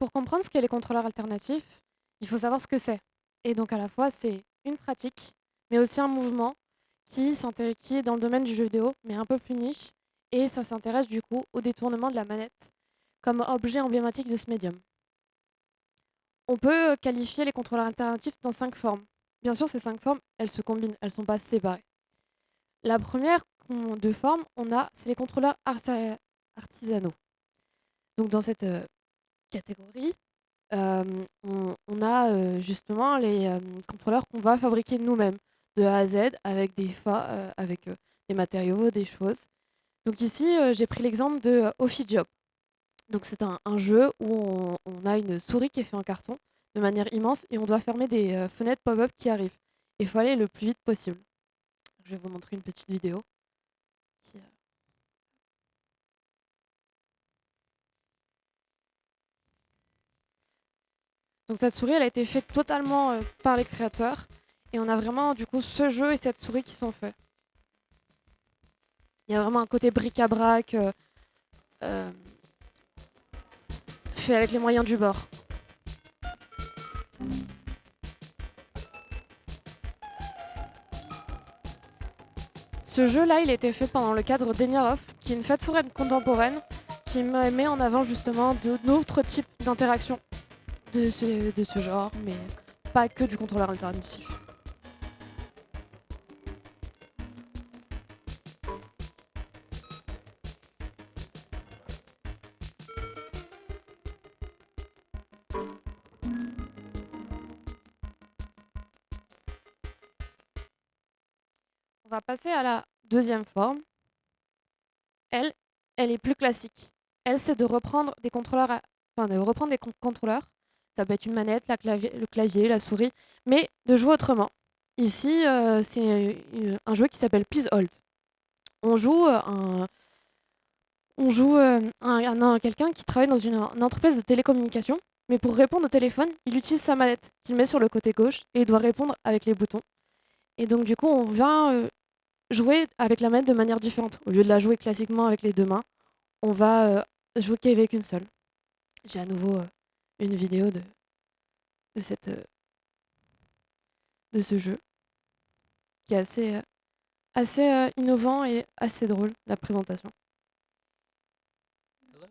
Pour comprendre ce qu'est les contrôleurs alternatifs, il faut savoir ce que c'est. Et donc à la fois, c'est une pratique, mais aussi un mouvement qui est dans le domaine du jeu vidéo, mais un peu plus niche. Et ça s'intéresse du coup au détournement de la manette comme objet emblématique de ce médium. On peut qualifier les contrôleurs alternatifs dans 5 formes. Bien sûr, ces 5 formes, elles se combinent, elles ne sont pas séparées. La première de forme, c'est les contrôleurs artisanaux. Donc dans cette catégorie, on a justement les contrôleurs qu'on va fabriquer nous-mêmes, de A à Z, avec des matériaux, des choses. Donc ici, j'ai pris l'exemple de Job. Donc c'est un jeu où on a une souris qui est faite en carton de manière immense et on doit fermer des fenêtres pop-up qui arrivent. Il faut aller le plus vite possible. Je vais vous montrer une petite vidéo. qui, euh, Donc cette souris, elle a été faite totalement par les créateurs. Et on a vraiment du coup ce jeu et cette souris qui sont faits. Il y a vraiment un côté bric-à-brac euh, fait avec les moyens du bord. Ce jeu-là, il a été fait pendant le cadre d'Eniroff, qui est une fête foraine contemporaine qui met en avant justement d'autres types d'interactions de ce genre, mais pas que du contrôleur alternatif. On va passer à la deuxième forme. Elle, elle est plus classique. Elle, c'est de reprendre des contrôleurs, enfin de reprendre des contrôleurs. Ça peut être une manette, le clavier, la souris, mais de jouer autrement. Ici, c'est un jeu qui s'appelle Please Hold. On joue quelqu'un qui travaille dans une entreprise de télécommunications, mais pour répondre au téléphone, il utilise sa manette qu'il met sur le côté gauche et il doit répondre avec les boutons. Et donc du coup, on vient jouer avec la manette de manière différente. Au lieu de la jouer classiquement avec les deux mains, on va jouer qu'avec une seule. J'ai à nouveau une vidéo de, cette, de ce jeu qui est assez innovant et assez drôle, la présentation. Hello.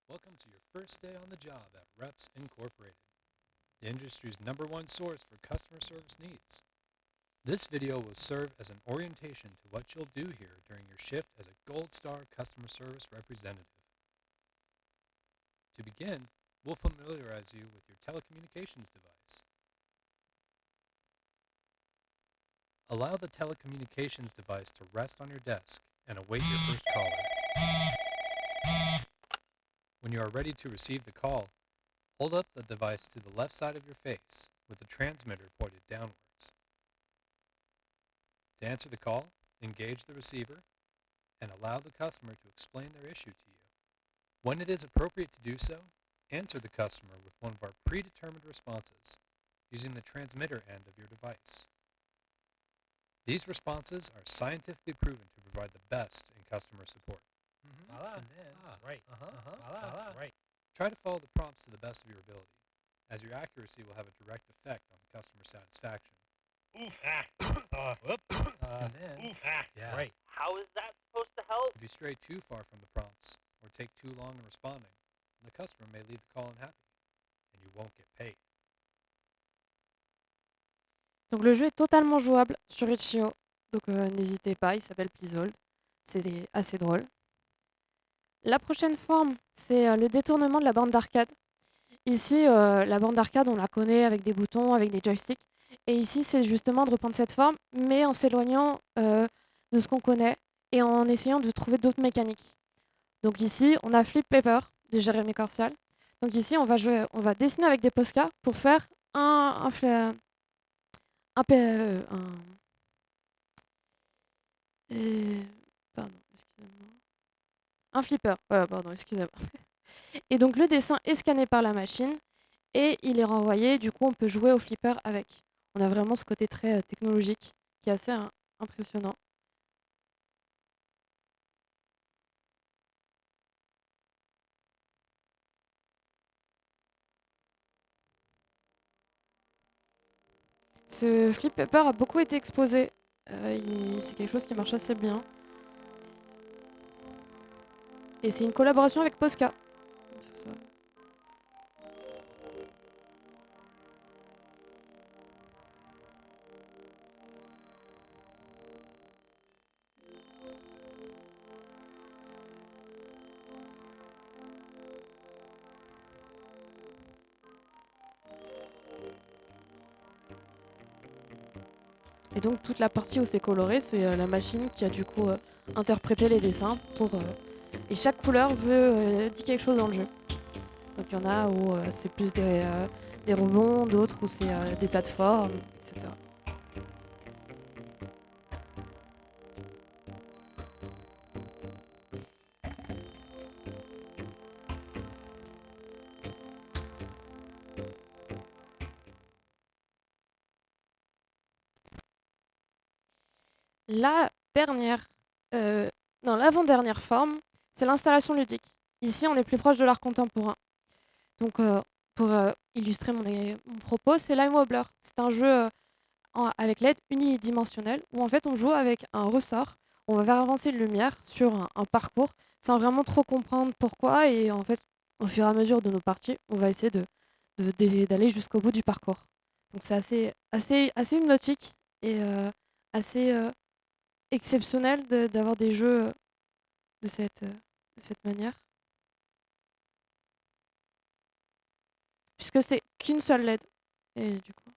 Welcome to your first day on the job at Reps Incorporated, the industry's #1 source for customer service needs. This video will serve as an orientation to what you'll do here during your shift as a Gold Star customer service representative. To begin, we'll familiarize you with your telecommunications device. Allow the telecommunications device to rest on your desk and await your first caller. When you are ready to receive the call, hold up the device to the left side of your face with the transmitter pointed downwards. To answer the call, engage the receiver and allow the customer to explain their issue to you. When it is appropriate to do so, answer the customer with one of our predetermined responses using the transmitter end of your device. These responses are scientifically proven to provide the best in customer support. And then, right. Right. Try to follow the prompts to the best of your ability, as your accuracy will have a direct effect on the customer satisfaction. And then, Yeah. right. How is that supposed to help? If you stray too far from the prompts or take too long in responding, the customer may leave the call unhappy, and you won't get paid. Donc le jeu est totalement jouable sur Itch.io, donc n'hésitez pas, il s'appelle Please Hold. C'est assez drôle. La prochaine forme, c'est le détournement de la bande d'arcade. Ici, la bande d'arcade, on la connaît avec des boutons, avec des joysticks. Et ici, c'est justement de reprendre cette forme, mais en s'éloignant de ce qu'on connaît et en essayant de trouver d'autres mécaniques. Donc ici, on a Flip Paper de Jérémy Corsial. Donc ici, on va dessiner avec des Posca pour faire euh, pardon, excusez-moi. Un flipper. Voilà, pardon, excusez-moi. Et donc le dessin est scanné par la machine et il est renvoyé. Du coup, on peut jouer au flipper avec. On a vraiment ce côté très technologique qui est assez impressionnant. Ce flip paper a beaucoup été exposé. C'est quelque chose qui marche assez bien. Et c'est une collaboration avec Posca. Ça. Et donc toute la partie où c'est coloré, c'est la machine qui a du coup interprété les dessins pour et chaque couleur veut dire quelque chose dans le jeu. Donc il y en a où c'est plus des rebonds, d'autres où c'est des plateformes, etc. La dernière, non, l'avant-dernière forme, c'est l'installation ludique. Ici, on est plus proche de l'art contemporain. Donc, pour illustrer mon propos, c'est Lime Wobbler. C'est un jeu avec l'aide unidimensionnelle où en fait on joue avec un ressort. On va faire avancer une lumière sur un parcours sans vraiment trop comprendre pourquoi. Et en fait, au fur et à mesure de nos parties, on va essayer d'aller jusqu'au bout du parcours. Donc, c'est assez hypnotique et assez exceptionnel d'avoir des jeux de cette manière. Puisque c'est qu'une seule LED. Et du coup.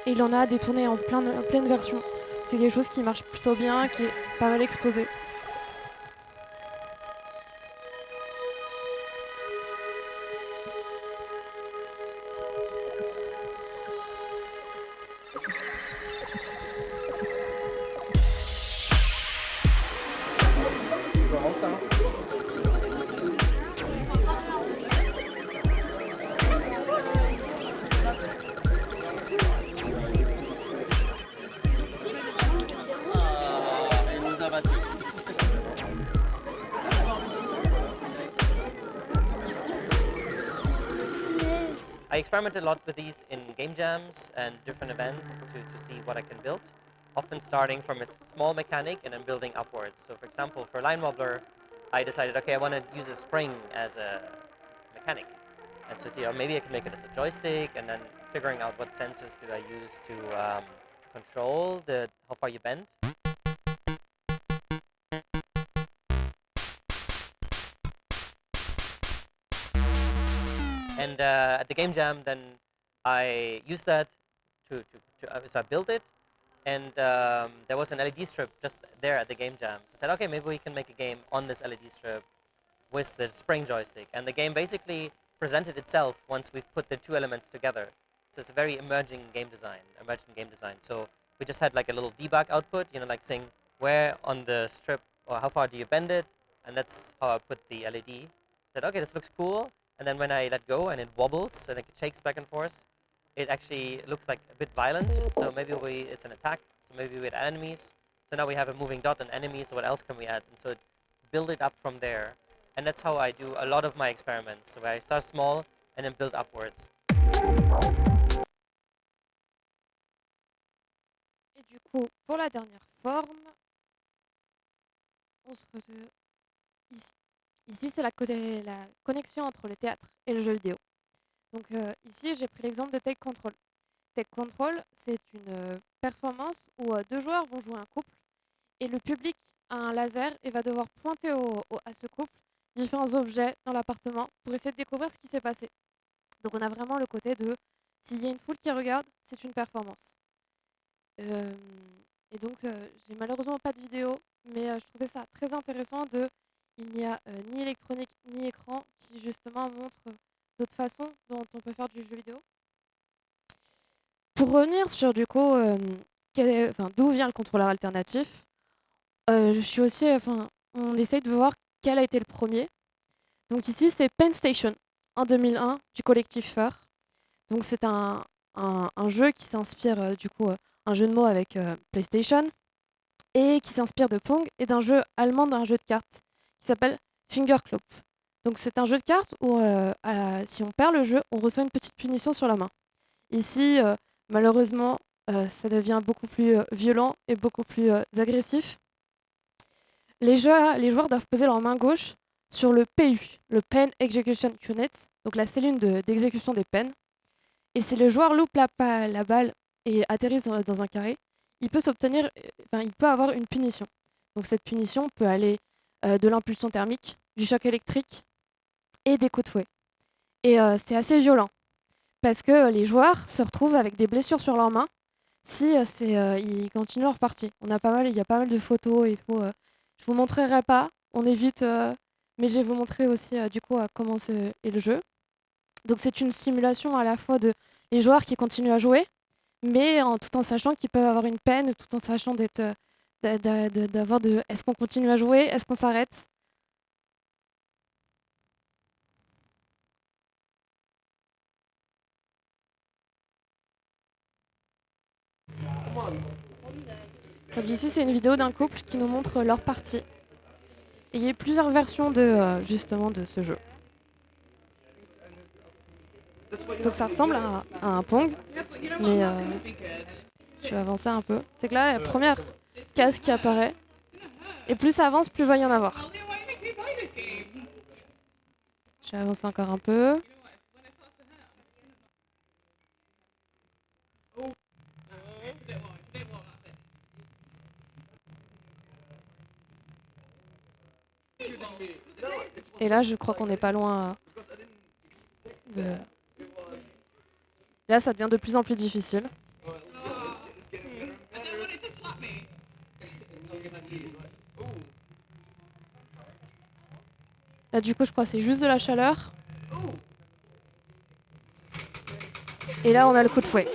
Et il en a détourné en pleine version. C'est quelque chose qui marche plutôt bien, qui est pas mal exposé. I experiment a lot with these in game jams and different events to see what I can build, often starting from a small mechanic and then building upwards. So for example, for Line Wobbler, I decided, okay, I want to use a spring as a mechanic. And so see, maybe I can make it as a joystick, and then figuring out what sensors do I use to control how far you bend. And at the game jam, then I used that so I built it, and there was an LED strip just there at the game jam. So I said, okay, maybe we can make a game on this LED strip with the spring joystick. And the game basically presented itself once we've put the two elements together. So it's a very emerging game design. So we just had like a little debug output, like saying where on the strip or how far do you bend it, and that's how I put the LED. Said, okay, this looks cool. And then when I let go and it wobbles and it shakes back and forth, it actually looks like a bit violent. So maybe it's an attack. So maybe we add enemies. So now we have a moving dot and enemies. So what else can we add? And so build it up from there. And that's how I do a lot of my experiments. So I start small and then build upwards. Et du coup, pour la dernière forme, on se retrouve ici. Ici, c'est la connexion entre le théâtre et le jeu vidéo. Donc ici, j'ai pris l'exemple de Take Control. Take Control, c'est une performance où deux joueurs vont jouer un couple et le public a un laser et va devoir pointer à ce couple différents objets dans l'appartement pour essayer de découvrir ce qui s'est passé. Donc on a vraiment le côté de s'il y a une foule qui regarde, c'est une performance. Et donc j'ai malheureusement pas de vidéo, mais je trouvais ça très intéressant il n'y a ni électronique ni écran qui justement montre d'autres façons dont on peut faire du jeu vidéo. Pour revenir sur du coup d'où vient le contrôleur alternatif, je suis aussi, on essaye de voir quel a été le premier. Donc ici c'est Paint Station en 2001 du collectif Fur. Donc c'est un jeu qui s'inspire du coup un jeu de mots avec PlayStation et qui s'inspire de Pong et d'un jeu allemand, d'un jeu de cartes qui s'appelle Fingerklop. Donc c'est un jeu de cartes où si on perd le jeu, on reçoit une petite punition sur la main. Ici, malheureusement, ça devient beaucoup plus violent et beaucoup plus agressif. Les joueurs doivent poser leur main gauche sur le PU, le Pen Execution Unit, donc la cellule d'exécution des peines. Et si le joueur loupe la balle et atterrit dans un carré, il peut avoir une punition. Donc cette punition peut aller de l'impulsion thermique, du choc électrique et des coups de fouet. Et c'est assez violent parce que les joueurs se retrouvent avec des blessures sur leurs mains si ils continuent leur partie. Il y a pas mal de photos et tout. Je vous montrerai pas, on évite, mais je vais vous montrer aussi du coup comment est le jeu. Donc c'est une simulation à la fois de les joueurs qui continuent à jouer, mais tout en sachant qu'ils peuvent avoir une peine, tout en sachant est-ce qu'on continue à jouer, est-ce qu'on s'arrête. Donc ici c'est une vidéo d'un couple qui nous montre leur partie. Et il y a plusieurs versions justement de ce jeu. Donc ça ressemble à un Pong, mais je vais avancer un peu. C'est que là, la première case qui apparaît, et plus ça avance, plus il va y en avoir. Je vais avancer encore un peu. Et là, je crois qu'on n'est pas loin de... Là, ça devient de plus en plus difficile. Là, du coup, je crois que c'est juste de la chaleur. Et là, on a le coup de fouet.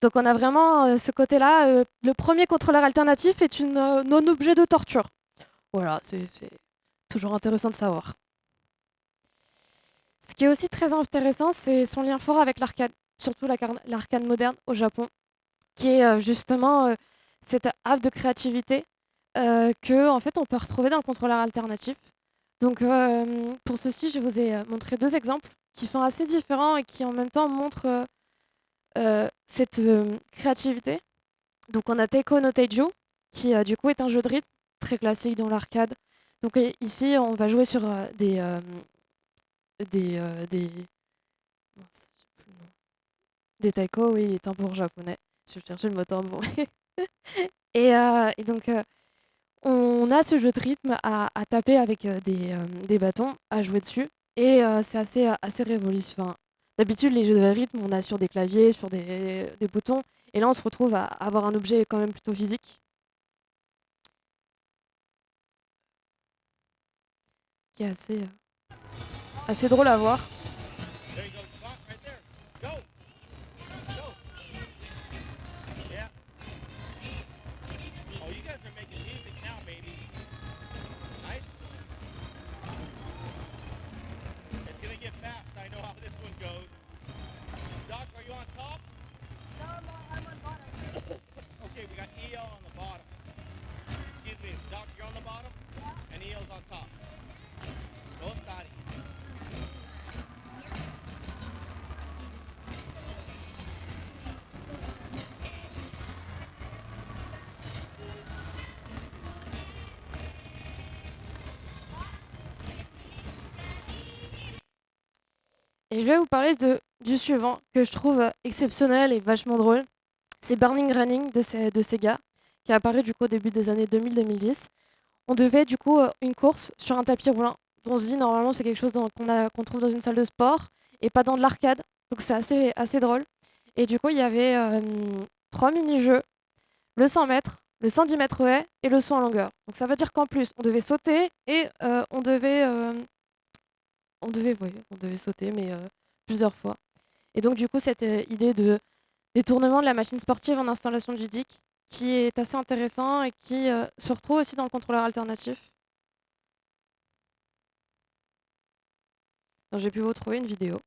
Donc on a vraiment ce côté-là. Le premier contrôleur alternatif est un non-objet de torture. Voilà, c'est toujours intéressant de savoir. Ce qui est aussi très intéressant, c'est son lien fort avec l'arcade, surtout l'arcade moderne au Japon, qui est justement cette havre de créativité que en fait on peut retrouver dans le contrôleur alternatif. Donc pour ceci, je vous ai montré deux exemples qui sont assez différents et qui en même temps montrent cette créativité. Donc on a Teiko no Teiju, qui du coup est un jeu de rythme très classique dans l'arcade. Donc ici, on va jouer sur mince, j'ai plus le nom. Des taiko, oui, tambours japonais. Je cherchais le mot tambour. Et donc, on a ce jeu de rythme à taper avec des bâtons, à jouer dessus. Et c'est assez révolutionnaire. Enfin, d'habitude, les jeux de rythme, on a sur des claviers, sur des boutons. Et là, on se retrouve à avoir un objet quand même plutôt physique, qui est assez drôle à voir. There you go. Clock right there. Go. Go. Yeah. Oh, you guys are making music now, baby. Nice. It's gonna get fast. I know how this one goes. Doc, are you on top? No, I'm on bottom. Okay, we got EL on the bottom. Excuse me, Doc, you're on the bottom? Yeah. And EL's on top. So sorry. Et je vais vous parler du suivant, que je trouve exceptionnel et vachement drôle. C'est Burning Running de Sega, qui est apparu du coup au début des années 2000-2010. On devait du coup une course sur un tapis roulant. On se dit normalement c'est quelque chose qu'on trouve dans une salle de sport et pas dans de l'arcade. Donc c'est assez drôle. Et du coup il y avait 3 mini-jeux, le 100 mètres, le 110 mètres haies et le saut en longueur. Donc ça veut dire qu'en plus on devait sauter et on devait sauter, mais plusieurs fois. Et donc, du coup, cette idée de détournement de la machine sportive en installation ludique, qui est assez intéressant et qui se retrouve aussi dans le contrôleur alternatif. Donc, j'ai pu vous trouver une vidéo.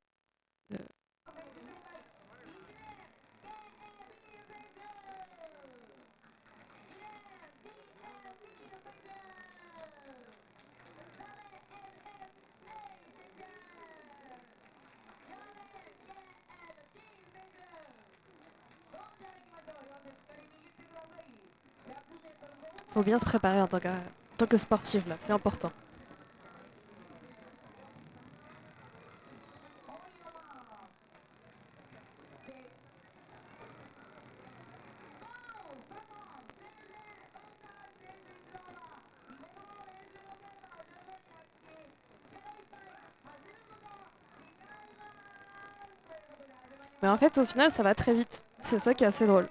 Faut bien se préparer en tant que sportif, là, c'est important. Mais en fait, au final, ça va très vite. C'est ça qui est assez drôle.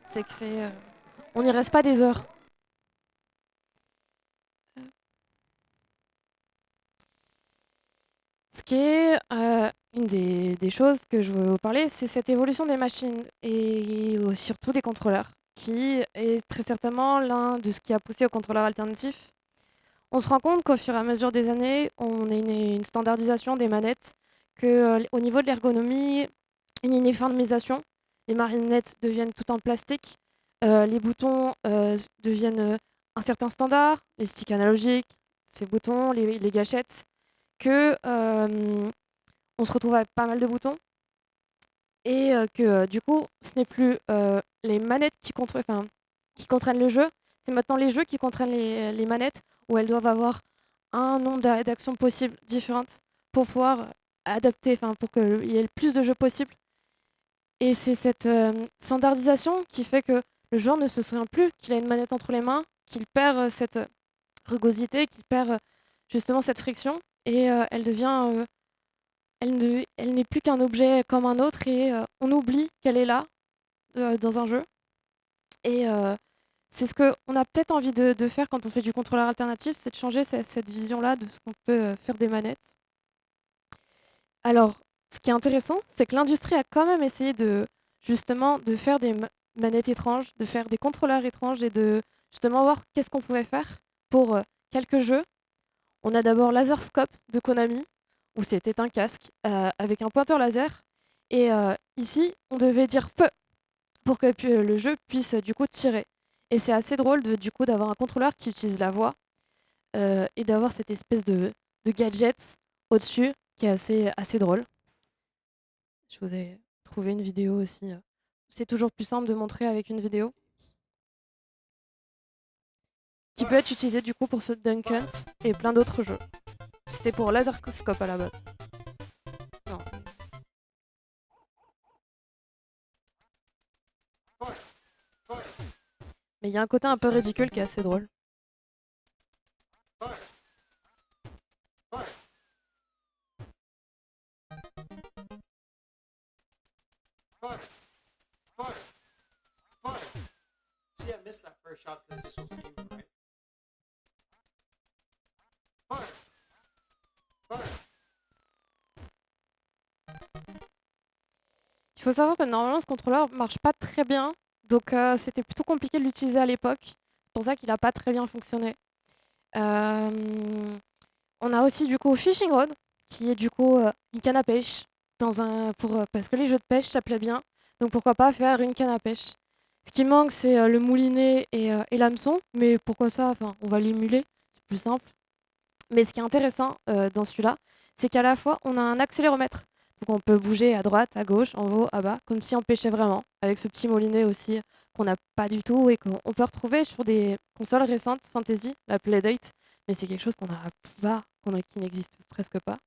C'est que on n'y reste pas des heures. Ce qui est une des choses que je veux vous parler, c'est cette évolution des machines et surtout des contrôleurs, qui est très certainement l'un de ce qui a poussé au contrôleur alternatif. On se rend compte qu'au fur et à mesure des années, on a une standardisation des manettes, qu'au niveau de l'ergonomie, une uniformisation. Les marionnettes deviennent tout en plastique, les boutons deviennent un certain standard, les sticks analogiques, ces boutons, les gâchettes, que on se retrouve avec pas mal de boutons et que du coup, ce n'est plus les manettes qui contraignent le jeu, c'est maintenant les jeux qui contraignent les manettes où elles doivent avoir un nombre d'actions possibles différentes pour pouvoir adapter, pour qu'il y ait le plus de jeux possibles. Et c'est cette standardisation qui fait que le joueur ne se souvient plus qu'il a une manette entre les mains, qu'il perd cette rugosité, qu'il perd justement cette friction et elle devient elle n'est plus qu'un objet comme un autre et on oublie qu'elle est là dans un jeu. Et c'est ce qu'on a peut-être envie de faire quand on fait du contrôleur alternatif, c'est de changer cette vision-là de ce qu'on peut faire des manettes. Alors, ce qui est intéressant, c'est que l'industrie a quand même essayé justement de faire des manettes étranges, de faire des contrôleurs étranges et de justement voir qu'est-ce qu'on pouvait faire pour quelques jeux. On a d'abord Laserscope de Konami, où c'était un casque avec un pointeur laser. Et ici, on devait dire feu pour que le jeu puisse du coup tirer. Et c'est assez drôle du coup d'avoir un contrôleur qui utilise la voix et d'avoir cette espèce de gadget au-dessus qui est assez drôle. Je vous ai trouvé une vidéo aussi. C'est toujours plus simple de montrer avec une vidéo. Qui peut être utilisée du coup pour ce Dunk Hunt et plein d'autres jeux. C'était pour Laserscope à la base. Non. Mais il y a un côté un peu ridicule qui est assez drôle. See, I missed that first shot because it just wasn't even right. Fire! Fire! Il faut savoir que normalement ce contrôleur marche pas très bien, donc c'était plutôt compliqué de l'utiliser à l'époque. C'est pour ça qu'il n'a pas très bien fonctionné. On a aussi du coup Fishing Rod, qui est du coup une canne à pêche, parce que les jeux de pêche ça plaît bien, donc pourquoi pas faire une canne à pêche. Ce qui manque c'est le moulinet et l'hameçon, mais pourquoi ça, enfin, on va l'émuler, c'est plus simple. Mais ce qui est intéressant dans celui-là, c'est qu'à la fois on a un accéléromètre. Donc on peut bouger à droite, à gauche, en haut, à bas, comme si on pêchait vraiment, avec ce petit moulinet aussi qu'on n'a pas du tout et qu'on peut retrouver sur des consoles récentes Fantasy, la Playdate, mais c'est quelque chose qu'on n'a pas, qui n'existe presque pas.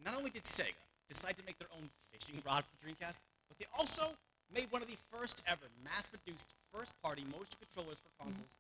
Not only did Sega decide to make their own fishing rod for the Dreamcast, but they also made one of the first ever mass-produced first-party motion controllers for consoles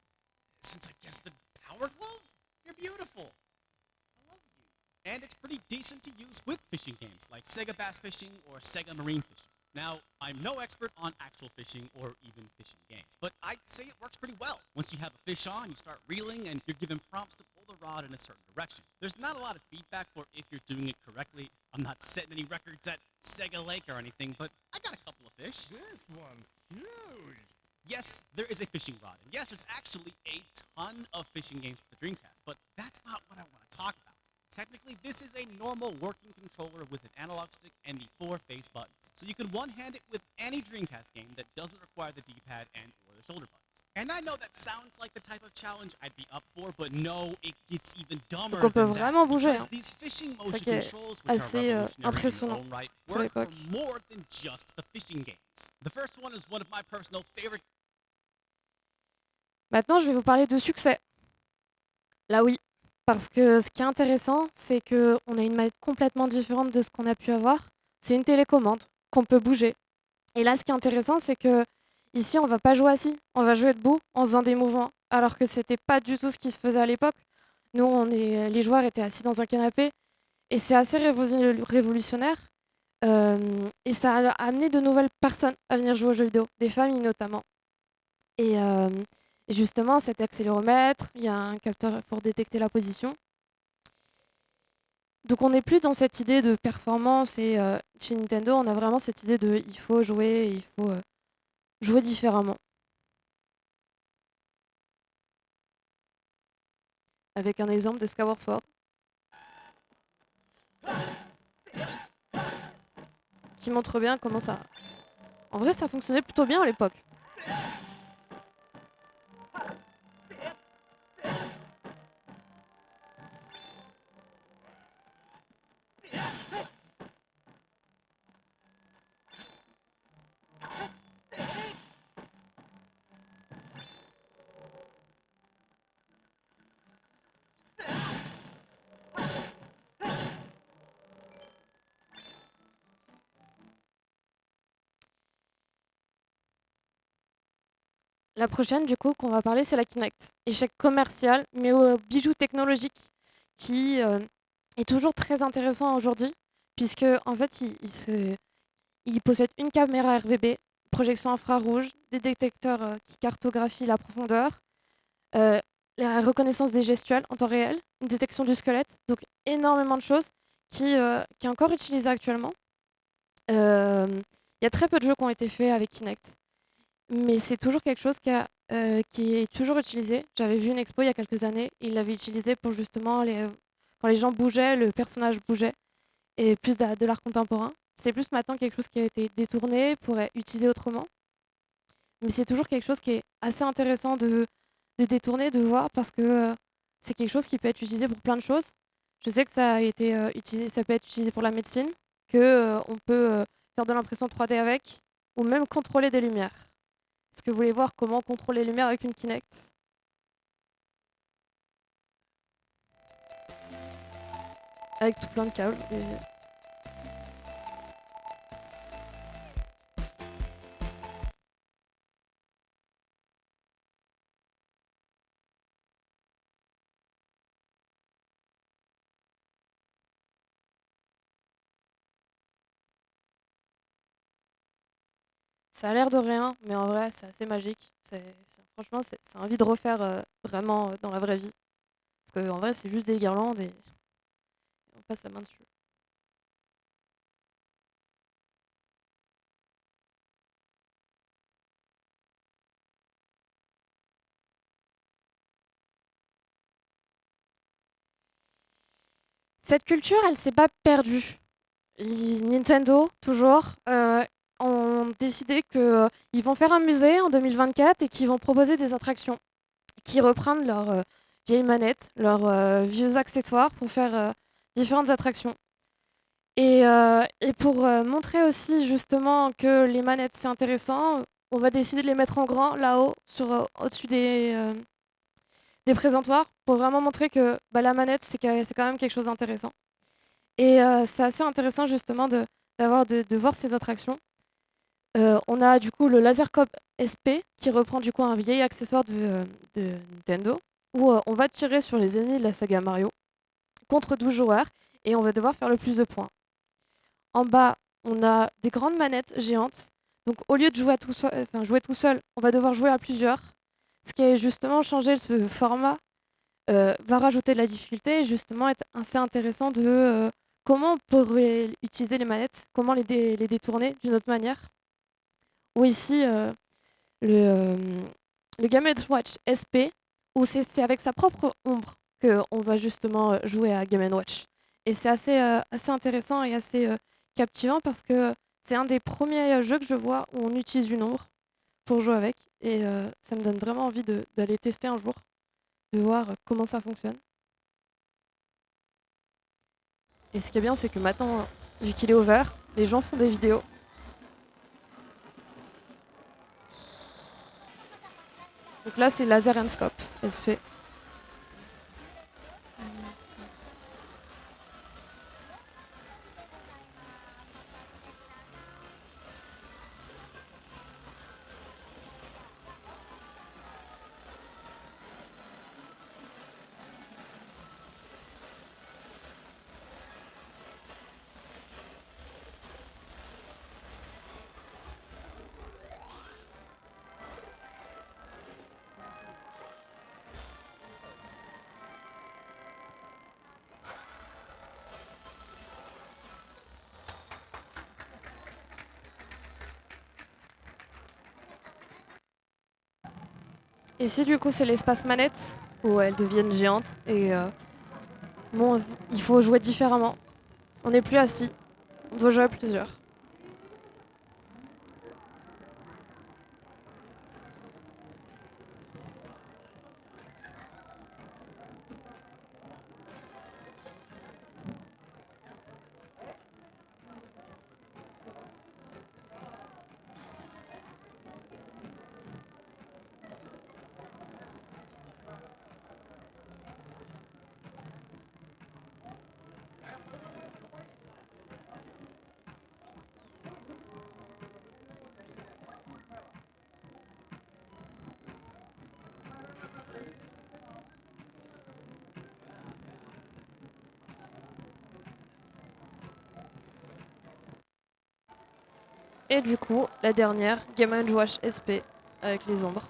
since, I guess, the Power Glove? You're beautiful. I love you. And it's pretty decent to use with fishing games like Sega Bass Fishing or Sega Marine Fishing. Now, I'm no expert on actual fishing or even fishing games, but I'd say it works pretty well. Once you have a fish on, you start reeling and you're given prompts to pull the rod in a certain direction. There's not a lot of feedback for if you're doing it correctly. I'm not setting any records at Sega Lake or anything, but I got a couple of fish. This one's huge. Yes, there is a fishing rod, and yes, there's actually a ton of fishing games for the Dreamcast, but that's not what I want to talk about. Technically, this is a normal working controller with an analog stick and the 4 face buttons. So you can one-hand it with any Dreamcast game that doesn't require the D-pad and or the shoulder buttons. And I know that sounds like the type of challenge I'd be up for, but no, it gets even dumber Donc on peut than that. vraiment bouger, Because hein. these fishing C'est ça motion qui est controls, which are assez revolutionary in their impressionnant own right, pour work for l'époque. more than just the fishing games. The first one is one of my personal favorite. Maintenant, je vais vous parler de succès. Là oui, parce que ce qui est intéressant, c'est qu'on a une manette complètement différente de ce qu'on a pu avoir. C'est une télécommande qu'on peut bouger. Et là, ce qui est intéressant, c'est que ici, on va pas jouer assis, on va jouer debout en faisant des mouvements, alors que c'était pas du tout ce qui se faisait à l'époque. Nous, les joueurs étaient assis dans un canapé, et c'est assez révolutionnaire. Et ça a amené de nouvelles personnes à venir jouer aux jeux vidéo, des familles notamment. Et justement, cet accéléromètre, il y a un capteur pour détecter la position. Donc on n'est plus dans cette idée de performance et chez Nintendo, on a vraiment cette idée de il faut jouer, il faut jouer différemment. Avec un exemple de Skyward Sword. Qui montre bien comment ça... En vrai, ça fonctionnait plutôt bien à l'époque. La prochaine, du coup, qu'on va parler, c'est la Kinect. Échec commercial, mais au bijou technologique qui est toujours très intéressant aujourd'hui, puisque en fait, il possède une caméra RVB, projection infrarouge, des détecteurs qui cartographient la profondeur, la reconnaissance des gestuels en temps réel, une détection du squelette, donc énormément de choses qui est encore utilisée actuellement. Il y a très peu de jeux qui ont été faits avec Kinect. Mais c'est toujours quelque chose qui est toujours utilisé. J'avais vu une expo il y a quelques années, ils l'avaient utilisé pour justement quand les gens bougeaient, le personnage bougeait, et plus de l'art contemporain. C'est plus maintenant quelque chose qui a été détourné pour être utilisé autrement. Mais c'est toujours quelque chose qui est assez intéressant de détourner, de voir, parce que c'est quelque chose qui peut être utilisé pour plein de choses. Je sais que ça a été utilisé, ça peut être utilisé pour la médecine, que on peut faire de l'impression 3D avec, ou même contrôler des lumières. Est-ce que vous voulez voir comment contrôler les lumières avec une Kinect? Avec tout plein de câbles. Ça a l'air de rien, mais en vrai, c'est assez magique. Franchement, c'est envie de refaire vraiment dans la vraie vie. Parce qu'en vrai, c'est juste des guirlandes et on passe la main dessus. Cette culture, elle s'est pas perdue. Nintendo, toujours, ont décidé qu'ils vont faire un musée en 2024 et qu'ils vont proposer des attractions qui reprennent leurs vieilles manettes, leurs vieux accessoires pour faire différentes attractions. Et pour montrer aussi justement que les manettes c'est intéressant, on va décider de les mettre en grand là-haut, au-dessus des présentoirs, pour vraiment montrer que la manette c'est quand même quelque chose d'intéressant. Et c'est assez intéressant justement de voir ces attractions. On a du coup le Lasercop SP qui reprend du coup un vieil accessoire de Nintendo où on va tirer sur les ennemis de la saga Mario contre 12 joueurs et on va devoir faire le plus de points. En bas, on a des grandes manettes géantes. Donc au lieu de jouer tout seul, on va devoir jouer à plusieurs. Ce qui est justement changer ce format va rajouter de la difficulté et justement être assez intéressant de comment on pourrait utiliser les manettes, comment les détourner d'une autre manière. Ou ici, le Game & Watch SP, où c'est avec sa propre ombre qu'on va justement jouer à Game & Watch. Et c'est assez intéressant et assez captivant parce que c'est un des premiers jeux que je vois où on utilise une ombre pour jouer avec. Et ça me donne vraiment envie d'aller tester un jour, de voir comment ça fonctionne. Et ce qui est bien, c'est que maintenant, vu qu'il est ouvert, les gens font des vidéos. Donc là, c'est Laser and Scope, SP. Ici, du coup, c'est l'espace manette, où elles deviennent géantes. Et bon, il faut jouer différemment. On n'est plus assis, on doit jouer à plusieurs. Et du coup, la dernière, Game & Watch SP, avec les ombres.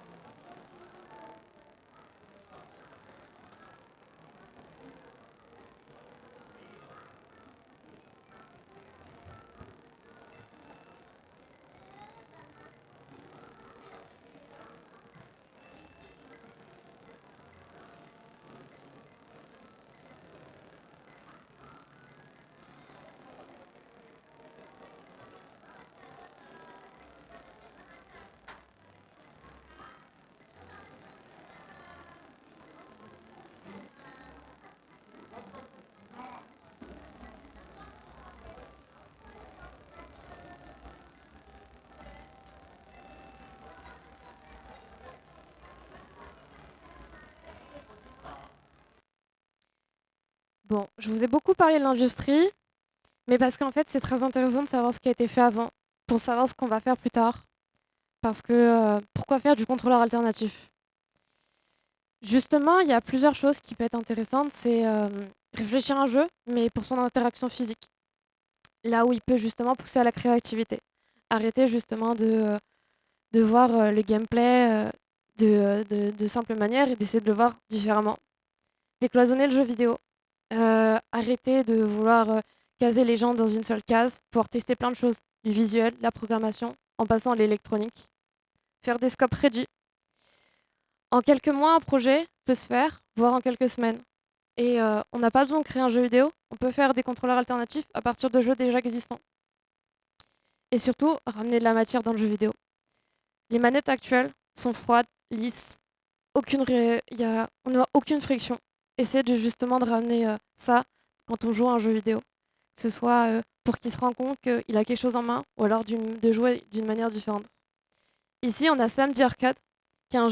Bon, je vous ai beaucoup parlé de l'industrie, mais parce qu'en fait, c'est très intéressant de savoir ce qui a été fait avant, pour savoir ce qu'on va faire plus tard. Parce que pourquoi faire du contrôleur alternatif? Justement, il y a plusieurs choses qui peuvent être intéressantes. C'est réfléchir à un jeu, mais pour son interaction physique. Là où il peut justement pousser à la créativité. Arrêter justement de voir le gameplay de simple manière et d'essayer de le voir différemment. Décloisonner le jeu vidéo. Arrêter de vouloir caser les gens dans une seule case, pouvoir tester plein de choses, du visuel, la programmation, en passant à l'électronique. Faire des scopes ready. En quelques mois, un projet peut se faire, voire en quelques semaines. Et on n'a pas besoin de créer un jeu vidéo, on peut faire des contrôleurs alternatifs à partir de jeux déjà existants. Et surtout, ramener de la matière dans le jeu vidéo. Les manettes actuelles sont froides, lisses, on n'a aucune friction. Essayez justement de ramener ça quand on joue à un jeu vidéo. Que ce soit pour qu'il se rende compte qu'il a quelque chose en main, ou alors de jouer d'une manière différente. Ici, on a Slamdy Arcade, qui est un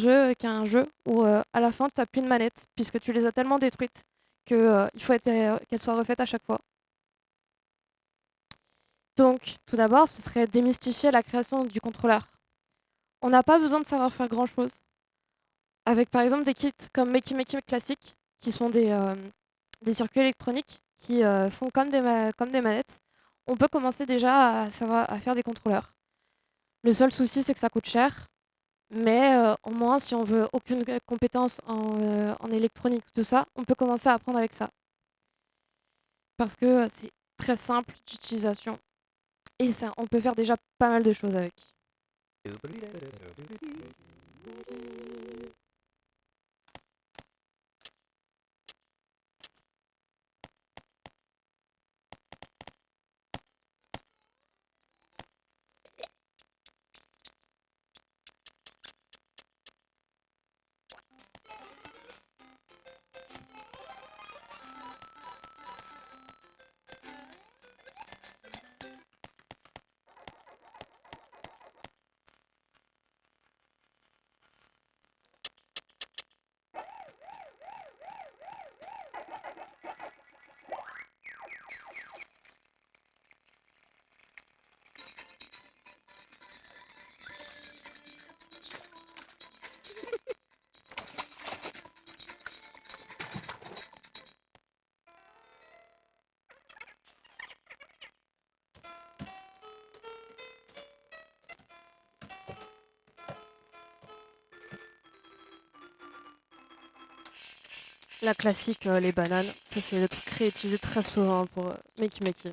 jeu où à la fin, tu n'as plus de manette, puisque tu les as tellement détruites qu'il faut qu'elles soient refaites à chaque fois. Donc, tout d'abord, ce serait démystifier la création du contrôleur. On n'a pas besoin de savoir faire grand-chose. Avec par exemple des kits comme Makey Makey Classic, qui sont des circuits électroniques qui font comme des manettes, on peut commencer déjà à faire des contrôleurs. Le seul souci, c'est que ça coûte cher, mais au moins, si on veut aucune compétence en électronique, tout ça, on peut commencer à apprendre avec ça. Parce que c'est très simple d'utilisation et ça, on peut faire déjà pas mal de choses avec. La classique, les bananes. Ça, c'est le truc réutilisé très souvent pour Makey Makey.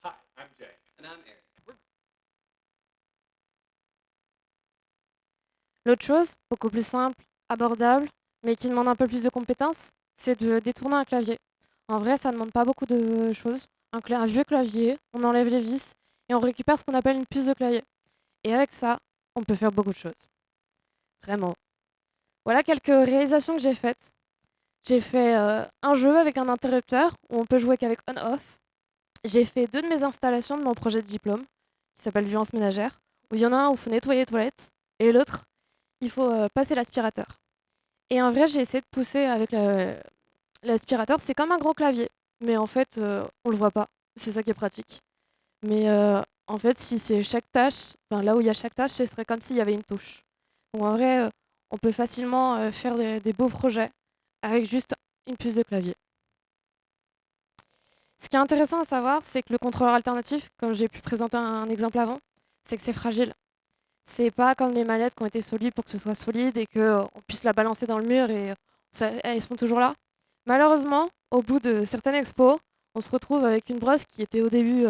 Hi, I'm Jay. And I'm Eric. L'autre chose, beaucoup plus simple, abordable, mais qui demande un peu plus de compétences, c'est de détourner un clavier. En vrai, ça ne demande pas beaucoup de choses. Un vieux clavier, on enlève les vis et on récupère ce qu'on appelle une puce de clavier. Et avec ça, on peut faire beaucoup de choses. Vraiment. Voilà quelques réalisations que j'ai faites. J'ai fait un jeu avec un interrupteur où on peut jouer qu'avec on-off. J'ai fait 2 de mes installations de mon projet de diplôme, qui s'appelle Violence ménagère, où il y en a un où il faut nettoyer les toilettes, et l'autre, il faut passer l'aspirateur. Et en vrai, j'ai essayé de pousser avec l'aspirateur. C'est comme un gros clavier, mais en fait, on le voit pas. C'est ça qui est pratique. Mais en fait, si c'est chaque tâche, enfin là où il y a chaque tâche, ce serait comme s'il y avait une touche. Donc en vrai, on peut facilement faire des beaux projets avec juste une puce de clavier. Ce qui est intéressant à savoir, c'est que le contrôleur alternatif, comme j'ai pu présenter un exemple avant, c'est que c'est fragile. C'est pas comme les manettes qui ont été solides pour que ce soit solide et qu'on puisse la balancer dans le mur et elles sont toujours là. Malheureusement, au bout de certaines expos, on se retrouve avec une brosse qui était au début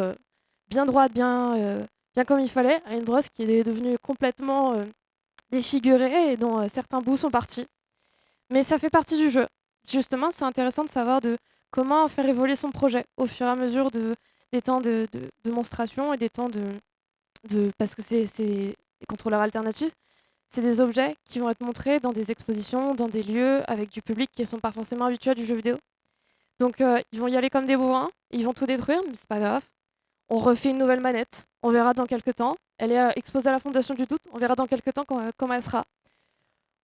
bien droite, bien comme il fallait, à une brosse qui est devenue complètement défigurée et dont certains bouts sont partis. Mais ça fait partie du jeu. Justement, c'est intéressant de savoir comment faire évoluer son projet au fur et à mesure des temps de démonstration et des temps parce que c'est des contrôleurs alternatifs. C'est des objets qui vont être montrés dans des expositions, dans des lieux avec du public qui ne sont pas forcément habitués du jeu vidéo. Donc ils vont y aller comme des bourrins, ils vont tout détruire, mais c'est pas grave. On refait une nouvelle manette, on verra dans quelques temps. Elle est exposée à la Fondation du Doute, on verra dans quelques temps comment elle sera.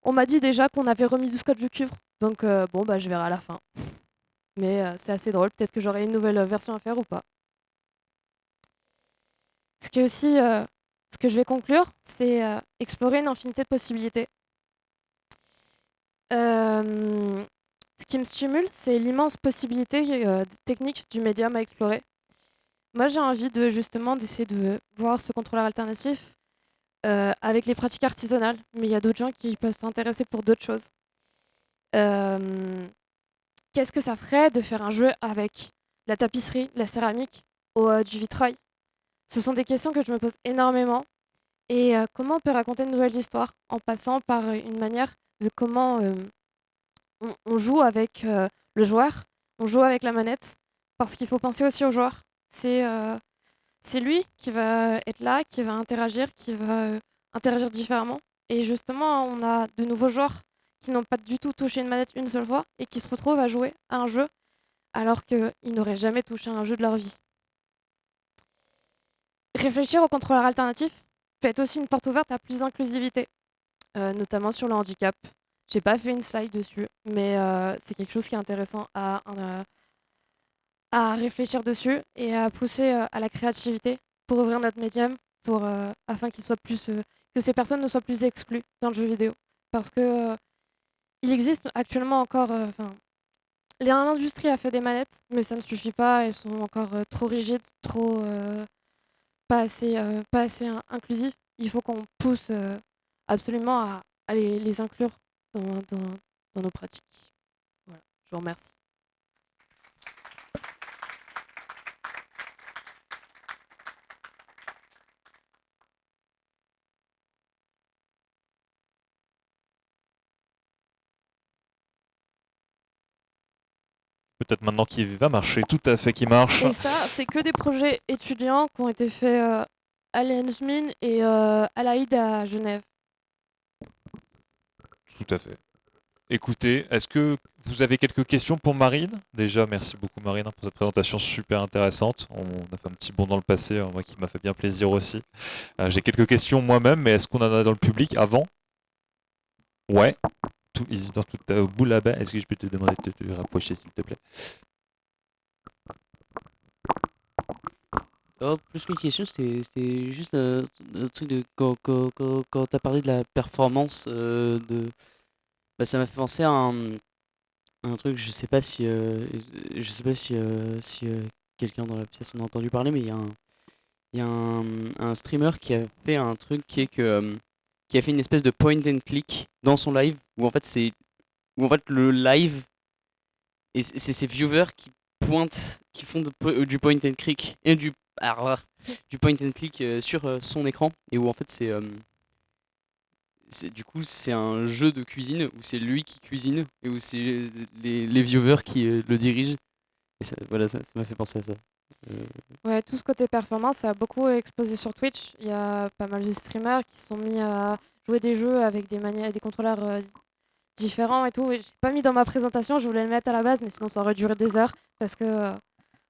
On m'a dit déjà qu'on avait remis du scotch de cuivre, donc bon bah je verrai à la fin. Mais c'est assez drôle, peut-être que j'aurai une nouvelle version à faire ou pas. Ce que je vais conclure, c'est explorer une infinité de possibilités. Ce qui me stimule, c'est l'immense possibilité technique du médium à explorer. Moi, j'ai envie d'essayer de voir ce contrôleur alternatif avec les pratiques artisanales, mais il y a d'autres gens qui peuvent s'intéresser pour d'autres choses. Qu'est-ce que ça ferait de faire un jeu avec la tapisserie, la céramique ou du vitrail? Ce sont des questions que je me pose énormément. Et comment on peut raconter de nouvelles histoires en passant par une manière de comment on joue avec le joueur, on joue avec la manette, parce qu'il faut penser aussi au joueur. C'est lui qui va être là, qui va interagir, qui va interagir différemment. Et justement, on a de nouveaux joueurs qui n'ont pas du tout touché une manette une seule fois et qui se retrouvent à jouer à un jeu alors qu'ils n'auraient jamais touché à un jeu de leur vie. Réfléchir au contrôleur alternatif peut être aussi une porte ouverte à plus d'inclusivité, notamment sur le handicap. J'ai pas fait une slide dessus, mais c'est quelque chose qui est intéressant à réfléchir dessus et à pousser à la créativité pour ouvrir notre médium, afin que ces personnes ne soient plus exclues dans le jeu vidéo. Parce que il existe actuellement encore, l'industrie a fait des manettes, mais ça ne suffit pas, elles sont encore trop rigides, pas assez inclusives. Il faut qu'on pousse absolument à les inclure dans nos pratiques. Voilà, je vous remercie. Peut-être maintenant qu'il va marcher, tout à fait qu'il marche. Et ça, c'est que des projets étudiants qui ont été faits à l'ENSMIN et à l'AID à Genève. Tout à fait. Écoutez, est-ce que vous avez quelques questions pour Marine? Déjà, merci beaucoup Marine pour cette présentation super intéressante. On a fait un petit bond dans le passé, moi qui m'a fait bien plaisir aussi. J'ai quelques questions moi-même, mais est-ce qu'on en a dans le public avant? Ouais. Tout, hésitant tout au bout là-bas. Est-ce que je peux te demander de te rapprocher s'il te plaît? Oh, plus qu'une question, c'était juste un truc de quand tu as parlé de la performance bah, ça m'a fait penser à un truc, je sais pas si quelqu'un dans la pièce en a entendu parler, mais il y a un streamer qui a fait un truc qui a fait une espèce de point and click dans son live où en fait le live et c'est ses viewers qui qui font du point and click et du point and click sur son écran et où en fait du coup c'est un jeu de cuisine où c'est lui qui cuisine et où c'est les viewers qui le dirigent et voilà ça m'a fait penser à ça. Euh, Ouais, tout ce côté performance, ça a beaucoup explosé sur Twitch. Il y a pas mal de streamers qui se sont mis à jouer des jeux avec des contrôleurs différents et tout. Et j'ai pas mis dans ma présentation, je voulais le mettre à la base, mais sinon ça aurait duré des heures parce que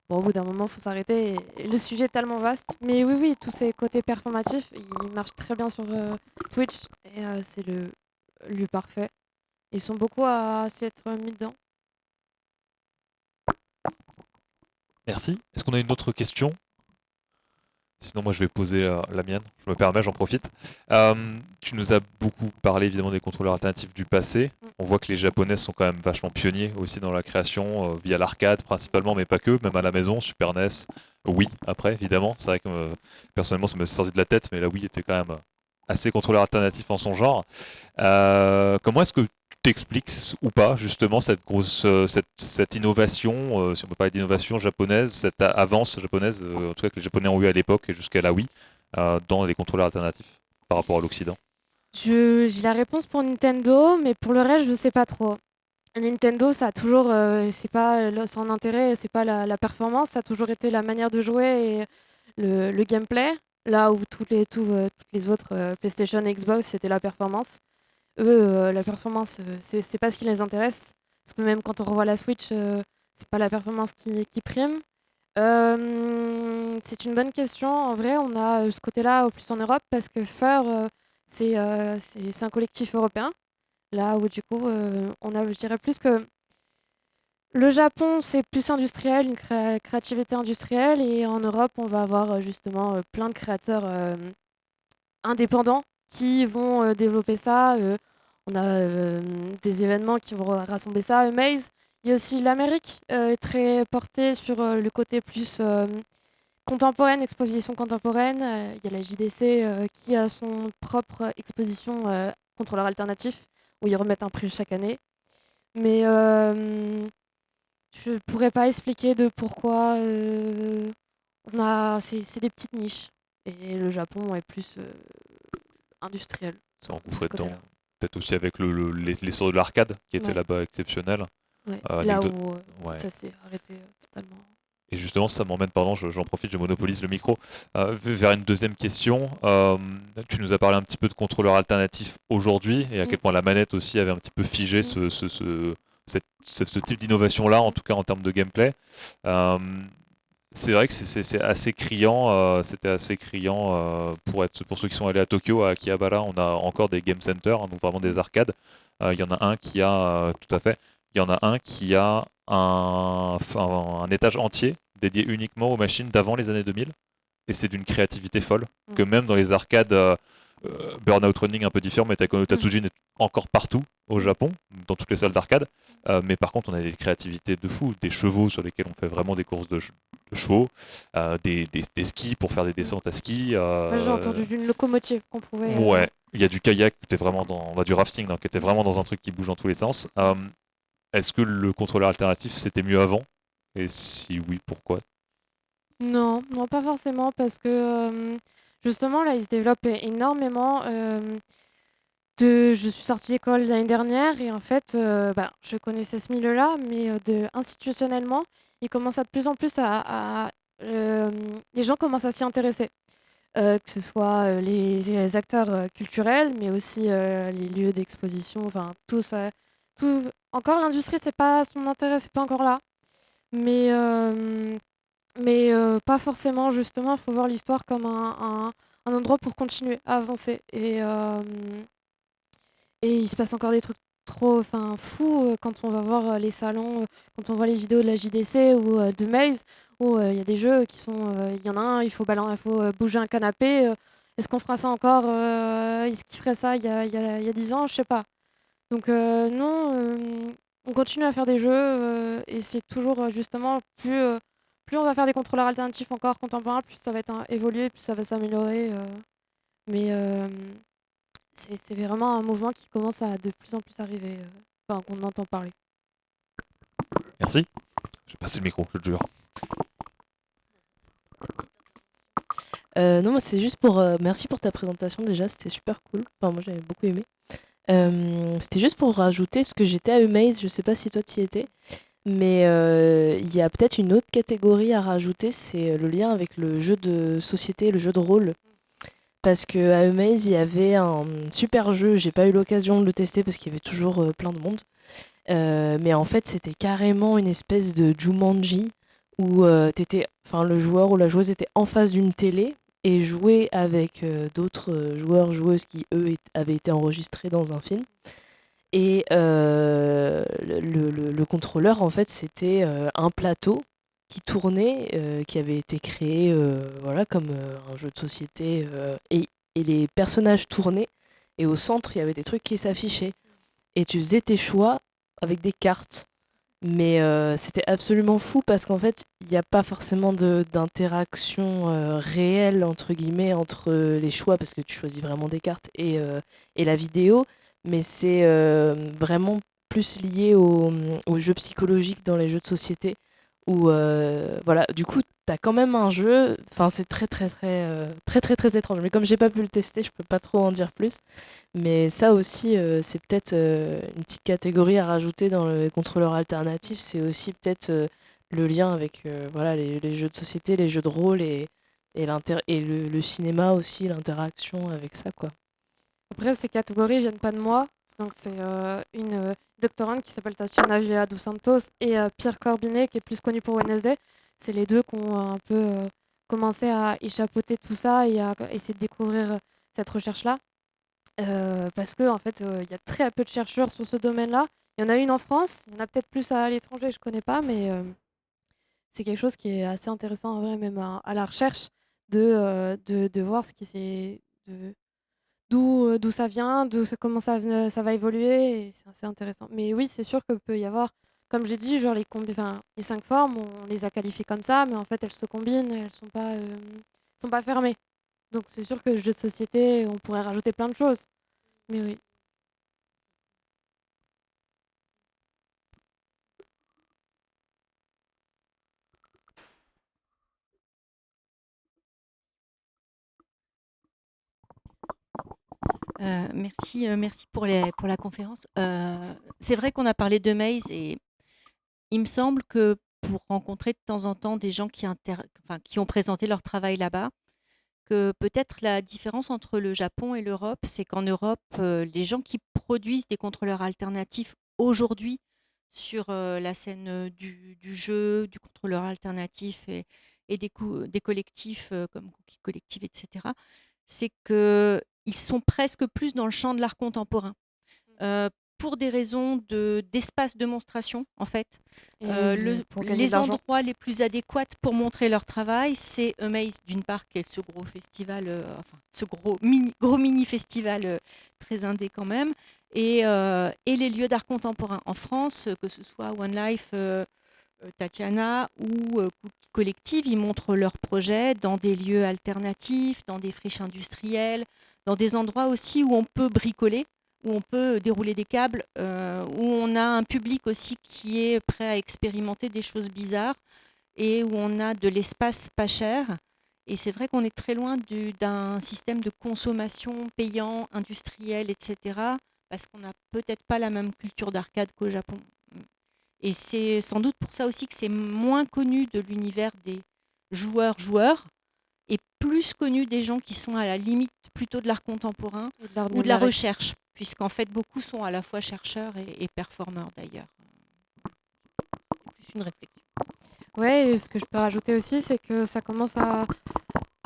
bon, au bout d'un moment, il faut s'arrêter. Et le sujet est tellement vaste. Mais oui, oui, tous ces côtés performatifs, ils marchent très bien sur Twitch et c'est le lieu parfait. Ils sont beaucoup à s'y être mis dedans. Merci. Est-ce qu'on a une autre question? Sinon, moi, je vais poser la mienne. Je me permets, j'en profite. Tu nous as beaucoup parlé, évidemment, des contrôleurs alternatifs du passé. On voit que les Japonais sont quand même vachement pionniers aussi dans la création, via l'arcade principalement, mais pas que, même à la maison, Super NES, Wii, après, évidemment. C'est vrai que personnellement, ça me sorti de la tête, mais la Wii était quand même assez contrôleur alternatif en son genre. Comment est-ce que tu t'expliques ou pas, justement, cette grosse, cette innovation, si on peut parler d'innovation japonaise, cette avance japonaise, en tout cas que les Japonais ont eu à l'époque et jusqu'à la Wii, dans les contrôleurs alternatifs par rapport à l'Occident? J'ai la réponse pour Nintendo, mais pour le reste, je sais pas trop. Nintendo, ça a toujours, c'est pas son intérêt, c'est pas la performance, ça a toujours été la manière de jouer et le gameplay. Là où toutes les autres PlayStation et Xbox, c'était la performance. Eux, la performance, c'est pas ce qui les intéresse. Parce que même quand on revoit la Switch, c'est pas la performance qui prime. C'est une bonne question. En vrai, on a ce côté-là au plus en Europe parce que Fur, c'est un collectif européen. Là où du coup, on a, je dirais plus que le Japon, c'est plus industriel, une créativité industrielle, et en Europe, on va avoir justement plein de créateurs indépendants qui vont développer ça. On a des événements qui vont rassembler ça. Maze, il y a aussi l'Amérique, très portée sur le côté plus contemporaine, exposition contemporaine. Il y a la JDC qui a son propre exposition contrôleur alternatif, où ils remettent un prix chaque année. Mais je pourrais pas expliquer de pourquoi c'est des petites niches. Et le Japon est plus industriel. C'est de engouffré ce dedans. côté-là. Peut-être aussi avec l'essor de l'arcade, qui était Ouais. là-bas exceptionnel. Ouais. Les Là deux- où ouais. ça s'est arrêté totalement. Et justement, ça m'emmène, pardon, j'en profite, je monopolise le micro, vers une deuxième question. Tu nous as parlé un petit peu de contrôleurs alternatifs aujourd'hui et à quel point la manette aussi avait un petit peu figé ce type d'innovation-là, en tout cas en termes de gameplay. C'est vrai que c'est assez criant, c'était assez criant pour ceux qui sont allés à Tokyo, à Akihabara, on a encore des game centers, hein, donc vraiment des arcades. Il y en a un qui a, tout à fait, il y en a un qui a un étage entier dédié uniquement aux machines d'avant les années 2000. Et c'est d'une créativité folle, que même dans les arcades Burnout Running un peu différent, mais Taiko no Tatsujin est encore partout au Japon, dans toutes les salles d'arcade. Mais par contre, on a des créativités de fou, des chevaux sur lesquels on fait vraiment des courses de chevaux, des skis pour faire des descentes à ski. Moi, j'ai entendu d'une locomotive qu'on pouvait. Ouais, il y a du kayak, qui était vraiment du rafting, donc qui était vraiment dans un truc qui bouge dans tous les sens. Est-ce que le contrôleur alternatif c'était mieux avant? Et si oui, pourquoi? Non, non, pas forcément, parce que justement, là, il se développe énormément. Je suis sortie d'école l'année dernière et en fait, je connaissais ce milieu-là, mais institutionnellement, il commence à de plus en plus les gens commencent à s'y intéresser. Que ce soit les acteurs culturels, mais aussi les lieux d'exposition, enfin, tout. Encore, l'industrie, c'est pas son intérêt, c'est pas encore là. Mais, pas forcément, justement, il faut voir l'histoire comme un endroit pour continuer à avancer. Et il se passe encore des trucs fous quand on va voir les salons, quand on voit les vidéos de la JDC ou de Maze, où il y a des jeux qui sont. Il y en a un, il faut bouger un canapé. Est-ce qu'on fera ça encore Est-ce qu'il ferait ça il y a 10 ans? Je sais pas. Donc non, on continue à faire des jeux et c'est toujours justement plus on va faire des contrôleurs alternatifs encore contemporains, plus ça va être évoluer, plus ça va s'améliorer. Mais c'est vraiment un mouvement qui commence à de plus en plus arriver, enfin qu'on entend parler. Merci. Je vais passer le micro, je te jure. Non, moi c'est juste pour merci pour ta présentation déjà, c'était super cool. Enfin, moi j'avais beaucoup aimé. C'était juste pour rajouter, parce que j'étais à Amaze, je sais pas si toi tu y étais, mais il y a peut-être une autre catégorie à rajouter, c'est le lien avec le jeu de société, le jeu de rôle. Parce que à Amaze, il y avait un super jeu, j'ai pas eu l'occasion de le tester parce qu'il y avait toujours plein de monde. Mais en fait, c'était carrément une espèce de Jumanji où enfin, le joueur ou la joueuse était en face d'une télé et jouait avec d'autres joueurs, joueuses qui, eux, avaient été enregistrés dans un film. Et le contrôleur, en fait, c'était un plateau qui tournait, qui avait été créé voilà, comme un jeu de société. Et les personnages tournaient, et au centre, il y avait des trucs qui s'affichaient. Et tu faisais tes choix avec des cartes. Mais c'était absolument fou parce qu'en fait, il n'y a pas forcément d'interaction réelle, entre guillemets, entre les choix, parce que tu choisis vraiment des cartes, et la vidéo. Mais c'est vraiment plus lié au jeu psychologique dans les jeux de société. Où, voilà, du coup, tu as quand même un jeu. Enfin, c'est très étrange. Mais comme j'ai pas pu le tester, je peux pas trop en dire plus. Mais ça aussi, c'est peut-être une petite catégorie à rajouter dans le contrôleur alternatif. C'est aussi peut-être le lien avec voilà, les jeux de société, les jeux de rôle et le cinéma aussi, l'interaction avec ça, quoi. Après, ces catégories viennent pas de moi. Donc, c'est une doctorante qui s'appelle Tatiana Vieira dos Santos et Pierre Corbinet, qui est plus connu pour Wednesday. C'est les deux qui ont un peu commencé à échappoter tout ça et à essayer de découvrir cette recherche-là. Parce qu'en fait, il y a très peu de chercheurs sur ce domaine-là. Il y en a une en France, il y en a peut-être plus à l'étranger, je connais pas, mais c'est quelque chose qui est assez intéressant en vrai, même à la recherche de voir ce qui s'est d'où ça vient, comment ça va évoluer, et c'est assez intéressant. Mais oui, c'est sûr que peut y avoir, comme j'ai dit, genre enfin, les 5 formes, on les a qualifiées comme ça, mais en fait elles se combinent, elles sont pas fermées. Donc c'est sûr que jeu de société, on pourrait rajouter plein de choses. Mais oui. Merci pour la conférence. C'est vrai qu'on a parlé de Maze et il me semble que pour rencontrer de temps en temps des gens enfin, qui ont présenté leur travail là-bas, que peut-être la différence entre le Japon et l'Europe, c'est qu'en Europe, les gens qui produisent des contrôleurs alternatifs aujourd'hui sur la scène du jeu, du contrôleur alternatif et des collectifs comme Cookie Collective, etc., c'est qu'ils sont presque plus dans le champ de l'art contemporain. Pour des raisons d'espace de monstration, en fait. Pour gagner de Les l'argent. endroits les plus adéquats pour montrer leur travail, c'est Amaze, d'une part, qui est ce gros festival, enfin, ce gros mini-festival très indé quand même, et les lieux d'art contemporain. En France, que ce soit One Life, Tatiana ou Cookie Collective, ils montrent leurs projets dans des lieux alternatifs, dans des friches industrielles, dans des endroits aussi où on peut bricoler, où on peut dérouler des câbles, où on a un public aussi qui est prêt à expérimenter des choses bizarres et où on a de l'espace pas cher. Et c'est vrai qu'on est très loin d'un système de consommation payant, industriel, etc. Parce qu'on n'a peut-être pas la même culture d'arcade qu'au Japon. Et c'est sans doute pour ça aussi que c'est moins connu de l'univers des joueurs et plus connu des gens qui sont à la limite plutôt de l'art contemporain Et de l'art ou de la numérique. recherche, puisqu'en fait beaucoup sont à la fois chercheurs et performeurs d'ailleurs. Plus une réflexion. Ouais, et ce que je peux rajouter aussi, c'est que ça commence à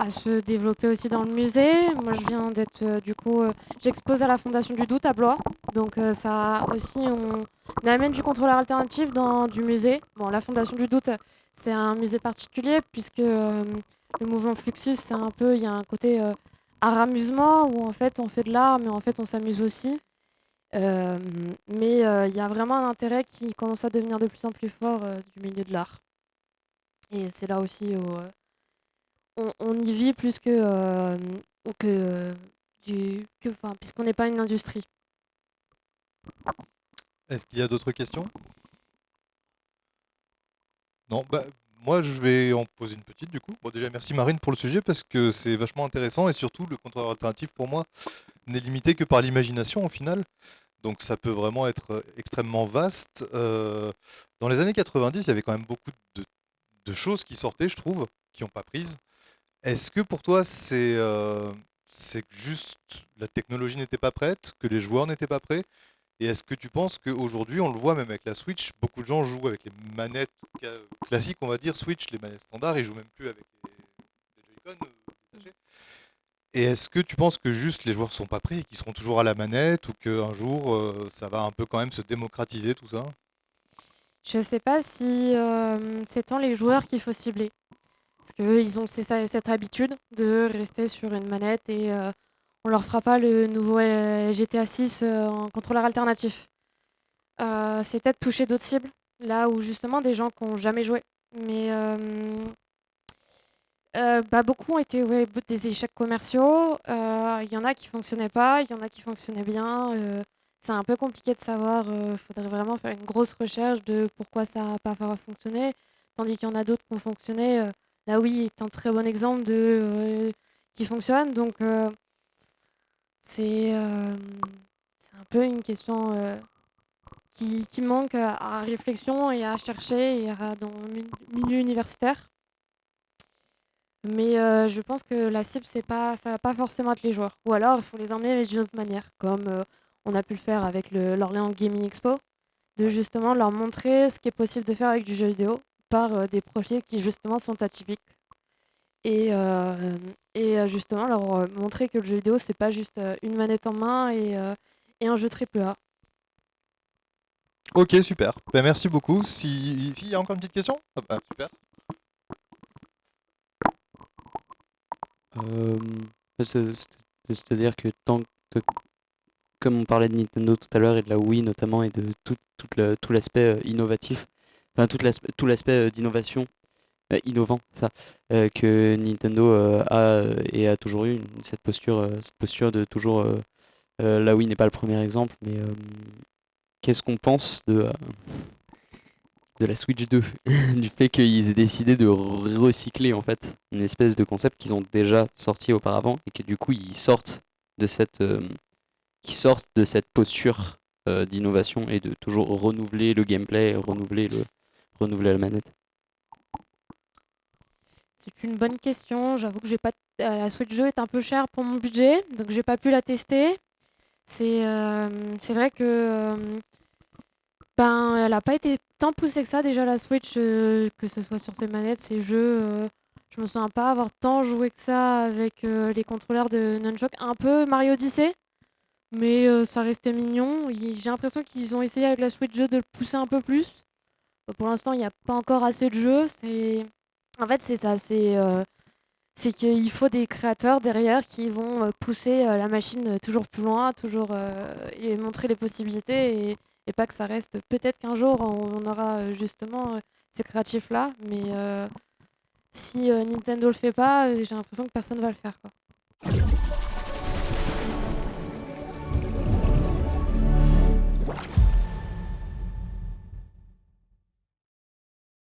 se développer aussi dans le musée. Moi, je viens d'être, du coup, j'expose à la Fondation du Doute à Blois. Donc, ça aussi, on amène du contrôleur alternatif dans du musée. Bon, la Fondation du Doute, c'est un musée particulier puisque le mouvement Fluxus, c'est un peu, il y a un côté art-amusement où en fait, on fait de l'art, mais en fait, on s'amuse aussi. Mais il y a vraiment un intérêt qui commence à devenir de plus en plus fort du milieu de l'art. Et c'est là aussi où on y vit plus que, ou puisqu'on n'est pas une industrie. Est-ce qu'il y a d'autres questions? Non, bah, moi je vais en poser une petite du coup. Bon, déjà merci Marine pour le sujet parce que c'est vachement intéressant et surtout le contrôleur alternatif pour moi n'est limité que par l'imagination au final. Donc ça peut vraiment être extrêmement vaste. Dans les années 90, il y avait quand même beaucoup de choses qui sortaient, je trouve, qui n'ont pas prise. Est-ce que pour toi c'est que juste la technologie n'était pas prête, que les joueurs n'étaient pas prêts? Et est-ce que tu penses qu'aujourd'hui, on le voit même avec la Switch, beaucoup de gens jouent avec les manettes classiques, on va dire, Switch, les manettes standards, ils jouent même plus avec les Joy-Con détachés. Et est-ce que tu penses que juste les joueurs sont pas prêts et qu'ils seront toujours à la manette ou qu'un jour, ça va un peu quand même se démocratiser tout ça? Je sais pas si c'est tant les joueurs qu'il faut cibler. Parce qu'ils ont cette habitude de rester sur une manette et on leur fera pas le nouveau GTA 6 en contrôleur alternatif. C'est peut-être toucher d'autres cibles, là où justement des gens qui n'ont jamais joué. Mais beaucoup ont été des échecs commerciaux. Il y en a qui fonctionnaient pas, il y en a qui fonctionnaient bien. C'est un peu compliqué de savoir. Il faudrait vraiment faire une grosse recherche de pourquoi ça n'a pas fonctionné. Tandis qu'il y en a d'autres qui ont fonctionné. Là, oui, est un très bon exemple qui fonctionne. Donc, c'est un peu une question qui manque à réflexion et à chercher dans le milieu universitaire. Mais je pense que la cible, ça va pas forcément être les joueurs. Ou alors, il faut les emmener mais d'une autre manière, comme on a pu le faire avec l'Orléans Gaming Expo, de justement leur montrer ce qui est possible de faire avec du jeu vidéo par des profils qui justement sont atypiques. Et justement leur montrer que le jeu vidéo, c'est pas juste une manette en main et un jeu AAA. Ok, super. Ben, merci beaucoup. S'il y a encore une petite question? Ah bah, super. C'est-à-dire que tant que, comme on parlait de Nintendo tout à l'heure et de la Wii notamment et de tout l'aspect innovatif, enfin tout l'aspect d'innovation, innovant, ça, que Nintendo a et a toujours eu cette posture de toujours la Wii n'est pas le premier exemple, mais qu'est-ce qu'on pense de la Switch 2, du fait qu'ils aient décidé de recycler en fait une espèce de concept qu'ils ont déjà sorti auparavant et que du coup ils sortent de cette posture d'innovation et de toujours renouveler le gameplay, renouveler la manette. C'est une bonne question. J'avoue que la Switch 2 est un peu chère pour mon budget, donc j'ai pas pu la tester. C'est vrai que elle n'a pas été tant poussée que ça déjà la Switch, que ce soit sur ses manettes, ses jeux. Je me souviens pas avoir tant joué que ça avec les contrôleurs de Nunchuk. Un peu Mario Odyssey, mais ça restait mignon. J'ai l'impression qu'ils ont essayé avec la Switch 2 de le pousser un peu plus. Pour l'instant, il n'y a pas encore assez de jeux. En fait, c'est ça. C'est qu'il faut des créateurs derrière qui vont pousser la machine toujours plus loin, toujours et montrer les possibilités et pas que ça reste. Peut-être qu'un jour on aura justement ces créatifs là, mais si Nintendo le fait pas, j'ai l'impression que personne va le faire, quoi.